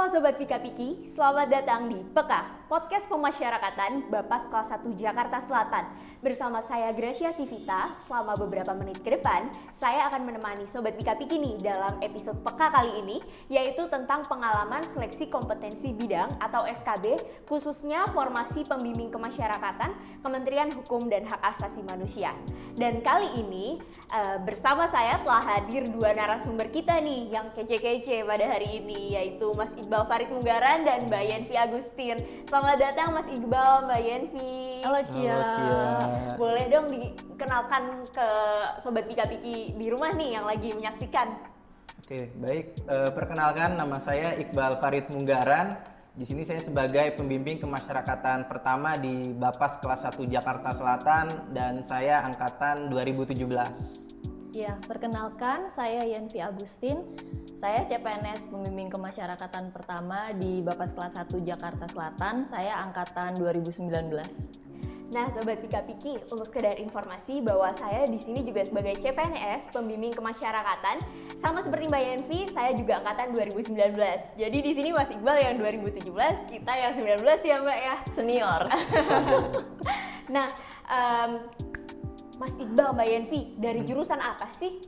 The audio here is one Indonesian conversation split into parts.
Sobat Pika-Piki, selamat datang di PEKA, Podcast Pemasyarakatan Bapas Kelas 1 Jakarta Selatan. Bersama saya Gracia Sivita, selama beberapa menit ke depan, saya akan menemani Sobat Pika-Piki nih dalam episode PEKA kali ini, yaitu tentang pengalaman seleksi kompetensi bidang atau SKB, khususnya formasi pembimbing kemasyarakatan, Kementerian Hukum dan Hak Asasi Manusia. Dan kali ini, bersama saya telah hadir dua narasumber kita nih, yang kece-kece pada hari ini, yaitu Mas Iqbal Farid Munggaran dan Mbak Yenvi Agustin. Selamat datang Mas Iqbal, Mbak Yenvi. Halo Cia. Boleh dong dikenalkan ke Sobat Pika-Piki di rumah nih yang lagi menyaksikan. Oke, baik. Perkenalkan, nama saya Iqbal Farid Munggaran. Di sini saya sebagai pembimbing kemasyarakatan pertama di Bapas Kelas 1 Jakarta Selatan dan saya angkatan 2017. Ya, perkenalkan saya Yenvi Agustin. Saya CPNS pembimbing kemasyarakatan pertama di Bapas Kelas 1 Jakarta Selatan. Saya angkatan 2019. Nah, Sobat Pika-Piki, untuk sekedar informasi bahwa saya di sini juga sebagai CPNS pembimbing kemasyarakatan. Sama seperti Mbak Yenvi, saya juga angkatan 2019. Jadi di sini Mas Iqbal yang 2017, kita yang 19 ya Mbak ya. Senior. Nah, Mas Iqbal, Mbak Yenvi, dari jurusan apa sih?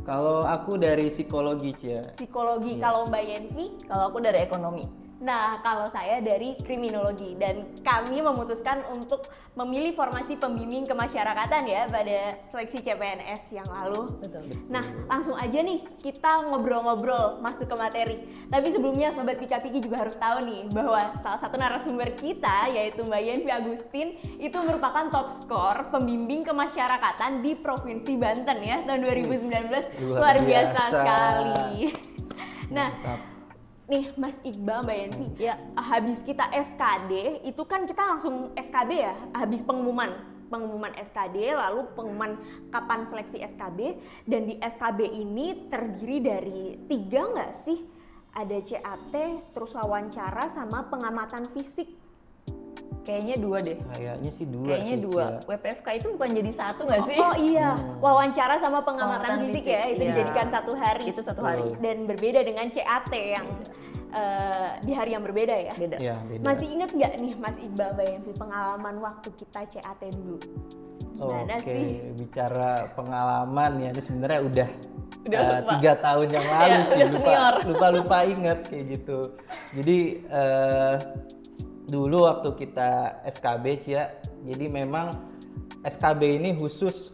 Kalau aku dari psikologi, Cia. Psikologi. Iya. Kalau Mbak Yenvi? Kalau aku dari ekonomi. Nah, kalau saya dari kriminologi, dan kami memutuskan untuk memilih formasi pembimbing kemasyarakatan ya pada seleksi CPNS yang lalu. Betul. Nah, langsung aja nih kita ngobrol-ngobrol masuk ke materi. Tapi sebelumnya Sobat Pika-Piki juga harus tahu nih bahwa salah satu narasumber kita yaitu Mbak Yenvi Agustin itu merupakan top skor pembimbing kemasyarakatan di Provinsi Banten ya tahun 2019. Luar biasa sekali. Nah, Mantap. nih Mas Iqbal, Mbak Yenvi, Ya. habis kita SKD, itu kan kita langsung SKB ya, habis pengumuman SKD, lalu pengumuman kapan seleksi SKB, dan di SKB ini terdiri dari 3 nggak sih? Ada CAT, terus wawancara, sama pengamatan fisik. Kayaknya 2 deh. Kayaknya sih 2 Kayaknya sih, 2. Cia. WPFK itu bukan jadi 1 nggak sih? Oh iya, wawancara sama pengamatan fisik ya, itu iya. dijadikan 1 hari. Itu 1 hari. Dan berbeda dengan CAT yang di hari yang berbeda ya. Beda. Ya, beda. Masih inget nggak nih Mas Iqbal, Mbak Yenvi, pengalaman waktu kita CAT dulu? Gimana Oke, sih? bicara pengalaman ya, ini sebenarnya udah Udah lupa. 3 tahun yang lalu Ya, sih, udah senior. lupa inget kayak gitu. Jadi dulu waktu kita SKB, Cia, jadi memang SKB ini khusus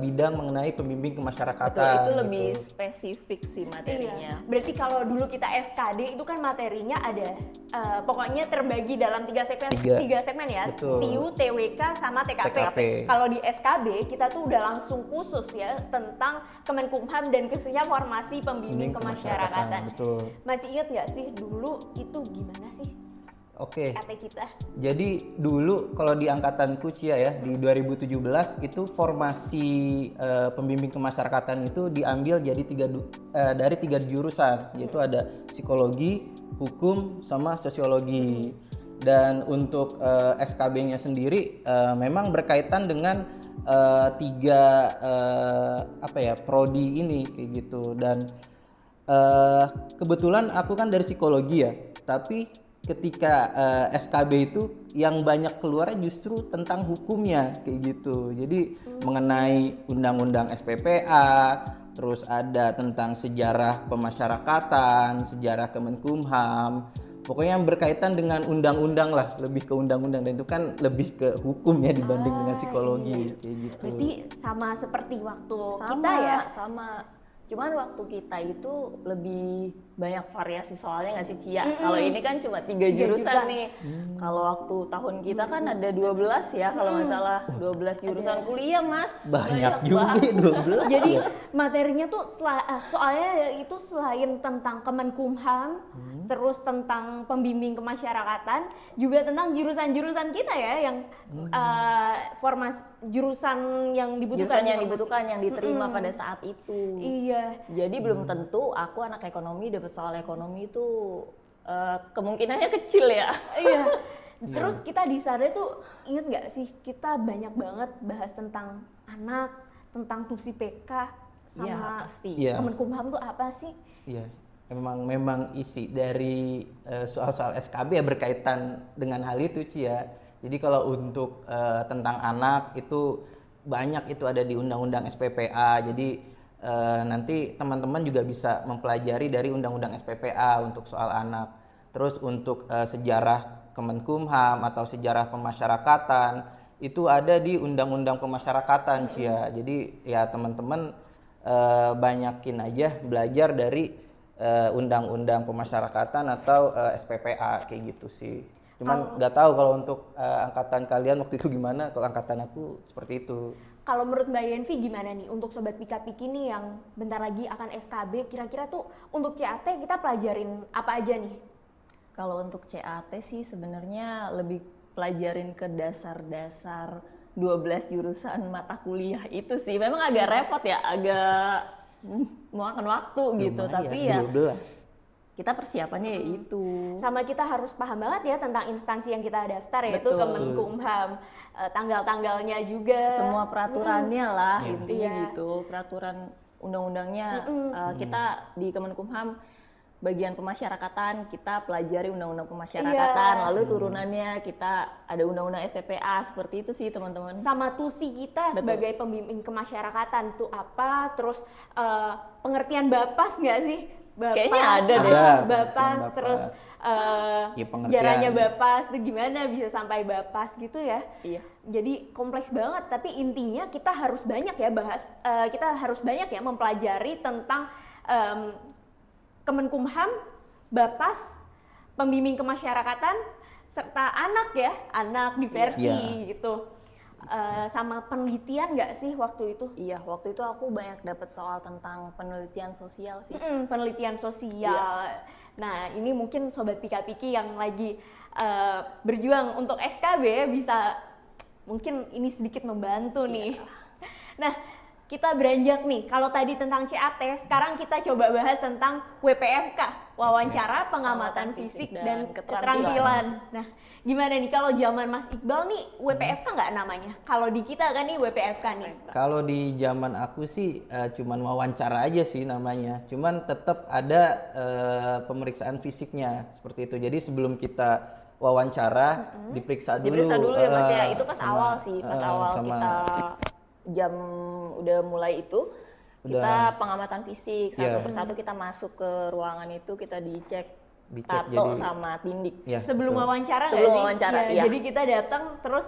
bidang mengenai pembimbing kemasyarakatan. Betul, itu lebih gitu. spesifik sih materinya. Iya. Berarti kalau dulu kita SKD itu kan materinya ada pokoknya terbagi dalam 3 segmen, Tiga. 3 segmen ya. Betul. TIU, TWK, sama TKP. TKP. Kalau di SKB kita tuh udah langsung khusus ya tentang Kemenkumham dan khususnya formasi pembimbing kemasyarakatan. Betul. Masih inget nggak sih dulu itu gimana sih Oke. CAT kita? Jadi dulu kalau di angkatanku, Cia, ya, di 2017 itu formasi pembimbing kemasyarakatan itu diambil jadi dari 3 jurusan, yaitu ada psikologi, hukum, sama sosiologi. Dan untuk SKB-nya sendiri memang berkaitan dengan 3 prodi ini kayak gitu. Dan kebetulan aku kan dari psikologi ya, tapi ketika SKB itu yang banyak keluarnya justru tentang hukumnya kayak gitu. Jadi mengenai undang-undang SPPA, terus ada tentang sejarah pemasyarakatan, sejarah Kemenkumham. Pokoknya yang berkaitan dengan undang-undang lah, lebih ke undang-undang, dan itu kan lebih ke hukum ya dibanding dengan psikologi kayak gitu. Berarti sama seperti waktu Sama, kita ya? sama. Cuman waktu kita itu lebih banyak variasi soalnya nggak sih, Cia? Kalau ini kan cuma 3 jurusan juga. nih. Kalau waktu tahun kita kan ada 12 ya, kalau nggak salah 12 jurusan kuliah, Mas. Banyak juga banget. 12. Jadi ya. materinya tuh soalnya itu selain tentang Kemenkumham, terus tentang pembimbing kemasyarakatan, juga tentang jurusan-jurusan kita ya yang formasi jurusan yang dibutuhkan. Jurusan yang dibutuhkan, yang diterima pada saat itu. Iya. Jadi belum tentu aku anak ekonomi dapat soal ekonomi itu kemungkinannya kecil ya. Iya. Terus kita di sana tuh inget nggak sih kita banyak banget bahas tentang anak, tentang fungsi PK Iya, sama pasti. Iya. Kemenkumham tuh apa sih? Iya. memang isi dari soal-soal SKB ya berkaitan dengan hal itu Ci ya. Jadi kalau untuk tentang anak itu banyak itu ada di Undang-Undang SPPA. Jadi nanti teman-teman juga bisa mempelajari dari Undang-Undang SPPA untuk soal anak. Terus untuk sejarah Kemenkumham atau sejarah pemasyarakatan itu ada di Undang-Undang Pemasyarakatan Ci ya. Jadi ya teman-teman banyakin aja belajar dari undang-undang pemasyarakatan atau SPPA kayak gitu sih. Cuman nggak tahu kalau untuk angkatan kalian waktu itu gimana. Kalau angkatan aku seperti itu. Kalau menurut Mbak Yenvi gimana nih untuk Sobat Pika-Piki nih yang bentar lagi akan SKB, kira-kira tuh untuk CAT kita pelajarin apa aja nih? Kalau untuk CAT sih sebenarnya lebih pelajarin ke dasar-dasar 12 jurusan mata kuliah itu sih. Memang agak repot ya, agak memakan waktu gitu, Lumayan, tapi ya 12. kita persiapannya ya itu. Sama kita harus paham banget ya tentang instansi yang kita daftar, yaitu Betul. Kemenkumham, tanggal-tanggalnya juga. Semua peraturannya lah Iya. intinya Iya. gitu, peraturan undang-undangnya. Kita di Kemenkumham bagian pemasyarakatan kita pelajari undang-undang pemasyarakatan, Iya. lalu turunannya kita ada undang-undang SPPA, seperti itu sih teman-teman. Sama tusi kita Betul. sebagai pembimbing kemasyarakatan tuh apa, terus pengertian Bapas nggak sih? Bapas, Kayaknya ada deh. Ada, Bapas, pengertian terus Ya, pengertian. sejarahnya Bapas tuh gimana bisa sampai Bapas gitu ya. Iya. Jadi kompleks banget, tapi intinya kita harus banyak ya bahas, kita harus banyak ya mempelajari tentang Kemenkumham, Bapas, pembimbing kemasyarakatan, serta anak ya, anak diversi Iya. gitu. Sama penelitian nggak sih waktu itu? Iya, waktu itu aku banyak dapat soal tentang penelitian sosial sih. Penelitian sosial. Nah, ini mungkin Sobat Pika-Piki yang lagi berjuang untuk SKB ya bisa mungkin ini sedikit membantu nih. Nah, kita beranjak nih, kalau tadi tentang CAT, sekarang kita coba bahas tentang WPFK, wawancara pengamatan fisik dan keterampilan. Nah, gimana nih kalau zaman Mas Iqbal nih WPFK nggak namanya? Kalau di kita kan nih WPFK nih. Kalau di zaman aku sih cuman wawancara aja sih namanya. Cuman tetap ada pemeriksaan fisiknya seperti itu. Jadi sebelum kita wawancara diperiksa dulu. Diperiksa dulu ya Mas ya, itu pas sama- awal sih, pas awal sama- kita jam udah mulai itu kita pengamatan fisik satu Iya. persatu, kita masuk ke ruangan itu, kita dicek Dicek, tato jadi- sama tindik. Ya, Sebelum betul. wawancara nggak Sebelum sih? wawancara, Ya, iya. Jadi kita datang terus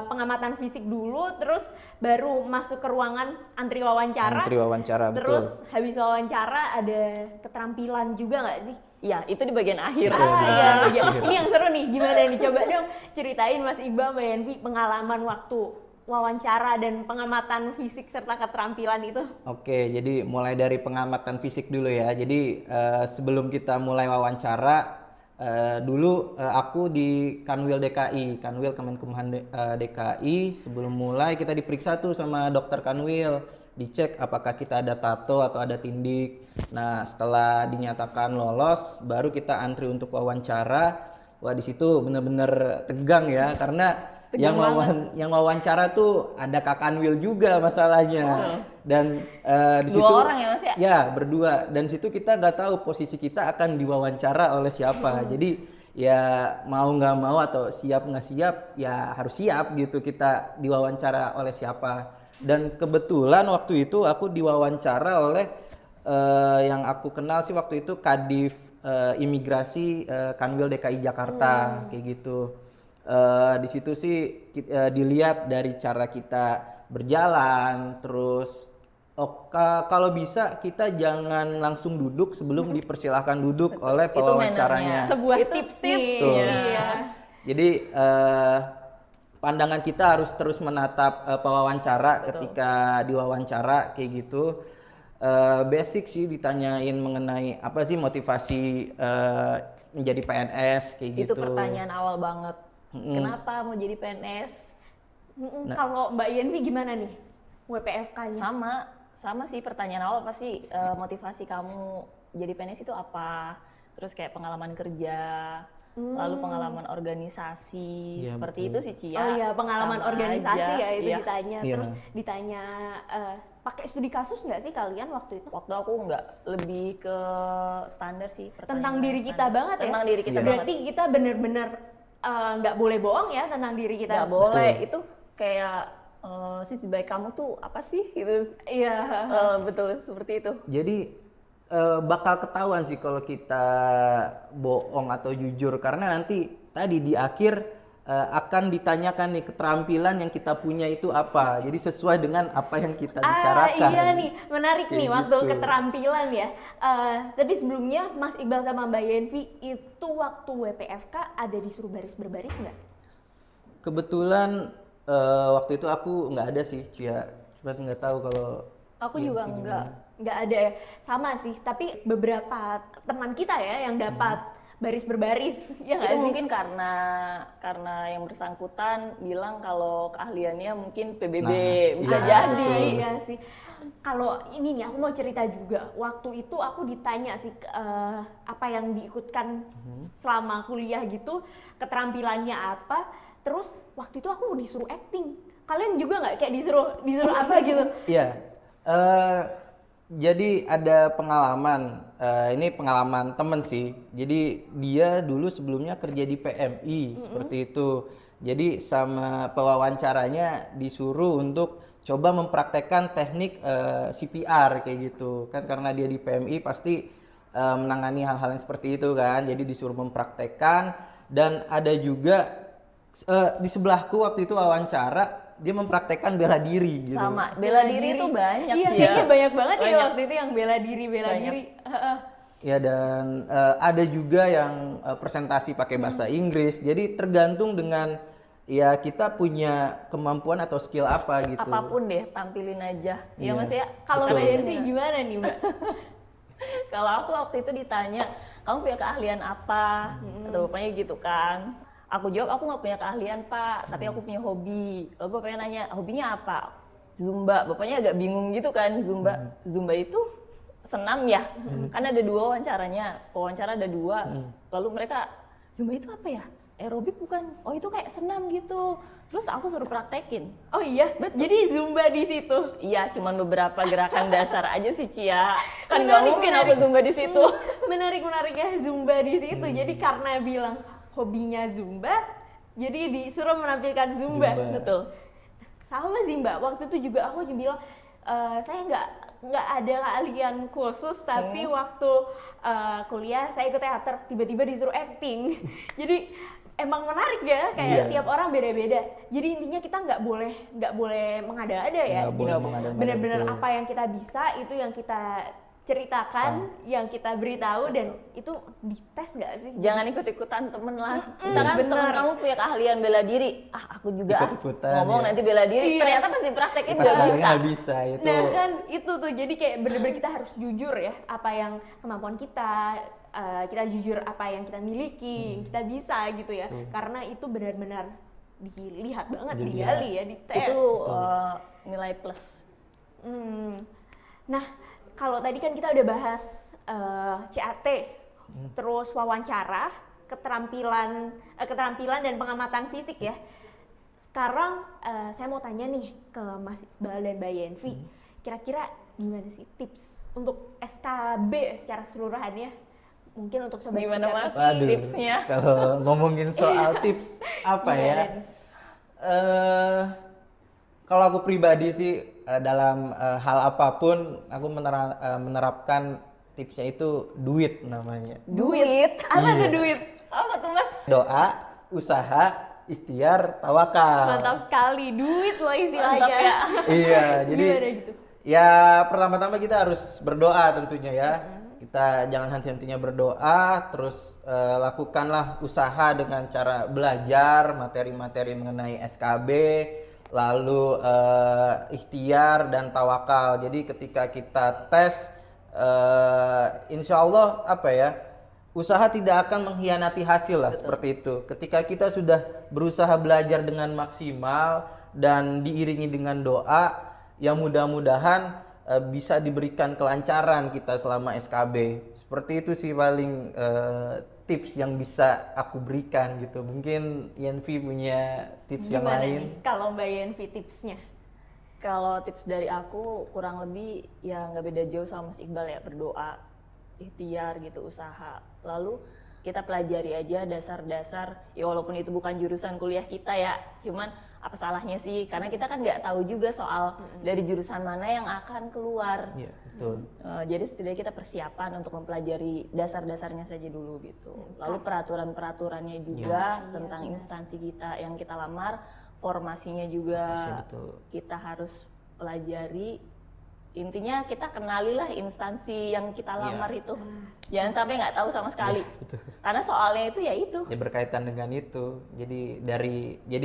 pengamatan fisik dulu, terus baru masuk ke ruangan antri wawancara. Antri wawancara, Terus betul. habis wawancara ada keterampilan juga nggak sih? Iya, itu di bagian akhir. Itu. Iya, ini yang seru nih. Gimana nih? Coba dong ceritain Mas Iqbal, Mbak Yenvi pengalaman waktu wawancara dan pengamatan fisik serta keterampilan itu. Oke, jadi mulai dari pengamatan fisik dulu ya. Jadi sebelum kita mulai wawancara, dulu aku di Kanwil DKI, Kanwil Kemenkumham DKI. Sebelum mulai kita diperiksa tuh sama dokter Kanwil, dicek apakah kita ada tato atau ada tindik. Nah, setelah dinyatakan lolos, baru kita antri untuk wawancara. Wah, di situ bener-bener tegang ya, karena yang wawancara tuh ada Kak Kanwil juga masalahnya. Dan di situ Dua orang ya Mas ya? Ya, berdua. Dan situ kita nggak tahu posisi kita akan diwawancara oleh siapa. Jadi ya mau nggak mau atau siap nggak siap ya harus siap gitu kita diwawancara oleh siapa. Dan kebetulan waktu itu aku diwawancara oleh yang aku kenal sih waktu itu Kadif Imigrasi Kanwil DKI Jakarta kayak gitu. Di situ sih dilihat dari cara kita berjalan, terus kalau bisa kita jangan langsung duduk sebelum dipersilahkan duduk oleh Itu pewawancaranya. Sebuah Itu tips tips, nih. Betul. Iya. Jadi pandangan kita harus terus menatap pewawancara ketika diwawancara kayak gitu. Basic sih ditanyain mengenai apa sih motivasi menjadi PNS kayak gitu. Itu pertanyaan awal banget. Kenapa mau jadi PNS? Kalau Mbak Yenvi gimana nih WPFK-nya? Sama sih, pertanyaan awal pasti motivasi kamu jadi PNS itu apa? Terus kayak pengalaman kerja, lalu pengalaman organisasi, Iya, seperti betul. itu sih Cia. Oh iya, pengalaman Sama organisasi aja, ya itu iya. ditanya. Iya. Terus ditanya pakai studi kasus nggak sih kalian waktu itu? Waktu aku nggak, lebih ke standar sih. Tentang pertanyaan diri kita standar. banget ya? Tentang diri kita Iya. banget. Berarti kita bener-bener nggak boleh bohong ya tentang diri kita. Nggak boleh, itu kayak sisi baik kamu tuh apa sih gitu. Iya. Betul, seperti itu. Jadi bakal ketahuan sih kalau kita bohong atau jujur, karena nanti tadi di akhir akan ditanyakan nih keterampilan yang kita punya itu apa. Jadi sesuai dengan apa yang kita bicarakan. Iya nih, menarik nih Kayak waktu gitu. keterampilan ya. Tapi sebelumnya Mas Iqbal sama Mbak Yenvi itu waktu WPFK ada disuruh baris berbaris nggak? Kebetulan waktu itu aku nggak ada sih, Cia. Cuma nggak tahu kalau Aku juga enggak. Nggak ada ya, sama sih. Tapi beberapa teman kita ya yang dapat baris berbaris, ya nggak Itu sih? mungkin karena yang bersangkutan bilang kalau keahliannya mungkin PBB, Nah, bisa iya, jadi. betul. Iya sih. Kalau ini nih aku mau cerita juga. Waktu itu aku ditanya sih apa yang diikutkan selama kuliah gitu, keterampilannya apa. Terus waktu itu aku disuruh acting. Kalian juga nggak kayak disuruh apa gitu? Iya. Jadi ada pengalaman. Ini pengalaman temen sih. Jadi dia dulu sebelumnya kerja di PMI seperti itu. Jadi sama pewawancaranya disuruh untuk coba mempraktekkan teknik CPR kayak gitu. Kan karena dia di PMI pasti menangani hal-hal yang seperti itu kan. Jadi disuruh mempraktekkan, dan ada juga di sebelahku waktu itu wawancara, dia mempraktekkan bela diri gitu. Sama, bela diri itu banyak Iya, ya. kayaknya banyak banget ya Banyak. waktu itu yang bela diri. Banyak. Ya, dan ada juga yang presentasi pakai bahasa Inggris. Jadi tergantung dengan ya kita punya kemampuan atau skill apa gitu. Apapun deh, tampilin aja. Iya Iya. Mas ya? Kalau Betul. Mbak Yenvi gimana nih Mbak? Kalau aku waktu itu ditanya, kamu punya keahlian apa? Atau bapaknya gitu kan. Aku jawab, aku nggak punya keahlian Pak, tapi aku punya hobi. Lalu bapaknya nanya, hobinya apa? Zumba. Bapaknya agak bingung gitu kan, Zumba. Zumba itu senam ya? Kan ada dua wawancaranya, wawancara ada dua. Lalu mereka, Zumba itu apa ya? Aerobik bukan? Oh itu kayak senam gitu. Terus aku suruh praktekin. Oh iya, jadi Zumba di situ. Iya, cuman beberapa gerakan dasar aja sih Cia. Kan nggak Menarik, mungkin menarik. aku Zumba di situ. Menarik ya Zumba di situ. Jadi karena bilang hobinya Zumba, jadi disuruh menampilkan Zumba. Zumba. Betul. Sama sih Mbak, waktu itu juga aku juga bilang saya nggak ada keahlian khusus, tapi waktu kuliah saya ikut teater, tiba-tiba disuruh acting. Jadi emang menarik ya, kayak Iya. tiap orang beda-beda. Jadi intinya kita nggak boleh mengada-ada ya. Nggak boleh Jadi mengada-ngada, benar-benar betul. apa yang kita bisa itu yang kita ceritakan, yang kita beritahu, dan itu dites nggak sih? Jangan ikut-ikutan temen lah. Misalkan bener. temen kamu punya keahlian bela diri, aku juga Ikut-ikutan, ngomong ya. nanti bela diri. Iya. Ternyata pas dipraktekin Pas nggak prakteknya bisa. nggak bisa itu. Nah kan itu tuh, jadi kayak bener-bener kita harus jujur ya, apa yang kemampuan kita jujur apa yang kita miliki, yang kita bisa gitu ya, karena itu benar-benar dilihat banget, Dilihat. digali ya, dites. Itu nilai plus. Nah, kalau tadi kan kita udah bahas CAT, terus wawancara, keterampilan dan pengamatan fisik ya. Sekarang saya mau tanya nih ke Mas Iqbal dan Mbak Yenvi, kira-kira gimana sih tips untuk SKB secara keseluruhan ya? Mungkin untuk sobat Gimana, Jakarta Mas? sih. Waduh, Tipsnya. kalau ngomongin soal tips apa ya? Gimana nih? Kalau aku pribadi sih dalam hal apapun aku menerapkan tipsnya itu duit namanya. Duit. Apa Iya. tuh duit? Apa tuh Mas? Doa, usaha, ikhtiar, tawakal. Mantap sekali, duit loh istilahnya. Mantap ya. Iya, jadi Gimana gitu? ya pertama-tama kita harus berdoa tentunya ya. Kita jangan henti-hentinya berdoa, terus lakukanlah usaha dengan cara belajar materi-materi mengenai SKB, lalu ikhtiar dan tawakal. Jadi ketika kita tes, insya Allah apa ya, usaha tidak akan mengkhianati hasil lah. Seperti itu. Ketika kita sudah berusaha belajar dengan maksimal dan diiringi dengan doa, yang mudah-mudahan bisa diberikan kelancaran kita selama SKB. Seperti itu sih paling tips yang bisa aku berikan gitu. Mungkin Yanvi punya tips yang Gimana lain. nih kalau Mbak Yanvi tipsnya? Kalau tips dari aku kurang lebih ya nggak beda jauh sama Mas Iqbal ya, berdoa, ikhtiar gitu, usaha. Lalu kita pelajari aja dasar-dasar, ya walaupun itu bukan jurusan kuliah kita ya, cuman apa salahnya sih? Karena kita kan nggak tahu juga soal dari jurusan mana yang akan keluar. Iya, betul. Jadi setidaknya kita persiapan untuk mempelajari dasar-dasarnya saja dulu gitu. Lalu peraturan-peraturannya juga tentang instansi kita yang kita lamar, formasinya juga Formasi, betul. kita harus pelajari. Intinya kita kenalilah instansi yang kita lamar itu. Jangan sampai nggak tahu sama sekali. Karena soalnya itu ya itu. Ya berkaitan dengan itu. Jadi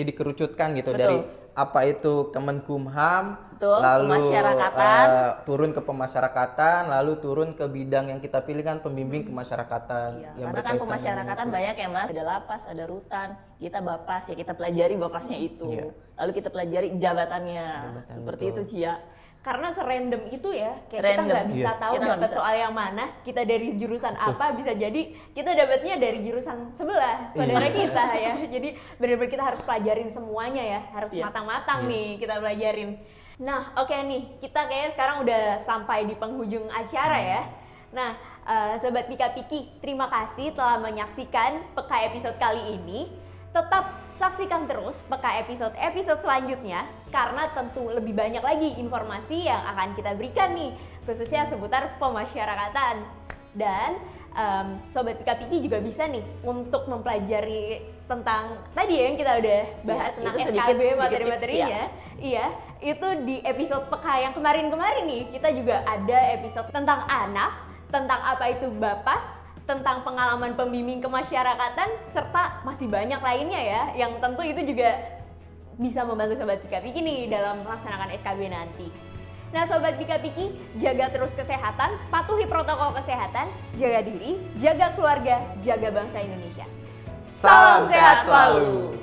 dikerucutkan gitu Betul. dari apa itu Kemenkumham, Betul, lalu pemasyarakatan. turun ke pemasyarakatan, lalu turun ke bidang yang kita pilih kan pembimbing kemasyarakatan. Iya, yang karena kan berkaitan dengan pemasyarakatan itu. banyak ya Mas, ada lapas, ada rutan, kita bapas ya kita pelajari bapasnya itu. Iya. Lalu kita pelajari jabatannya, seperti betul. itu Cia. Karena serandom itu ya, kayak kita Random. nggak bisa Iya. tahu Kita nggak dapat bisa. soal yang mana, kita dari jurusan apa, bisa jadi kita dapatnya dari jurusan sebelah saudara Iya. kita ya. Jadi benar-benar kita harus pelajarin semuanya ya, harus Iya. matang-matang nih kita pelajarin. Nah, oke nih, kita kayaknya sekarang udah sampai di penghujung acara ya. Nah, Sobat Pika Piki, terima kasih telah menyaksikan Peka episode kali ini. Tetap saksikan terus Peka episode selanjutnya karena tentu lebih banyak lagi informasi yang akan kita berikan nih, khususnya seputar pemasyarakatan. Dan Sobat Pika Piki juga bisa nih untuk mempelajari tentang tadi ya yang kita udah bahas Iya, tentang itu SKB sedikit materi-materinya. Iya, itu di episode Peka yang kemarin-kemarin nih kita juga ada episode tentang anak, tentang apa itu Bapas, tentang pengalaman pembimbing kemasyarakatan, serta masih banyak lainnya ya, yang tentu itu juga bisa membantu Sobat Pika Piki nih dalam melaksanakan SKB nanti. Nah Sobat Pika Piki, jaga terus kesehatan, patuhi protokol kesehatan, jaga diri, jaga keluarga, jaga bangsa Indonesia. Salam sehat selalu.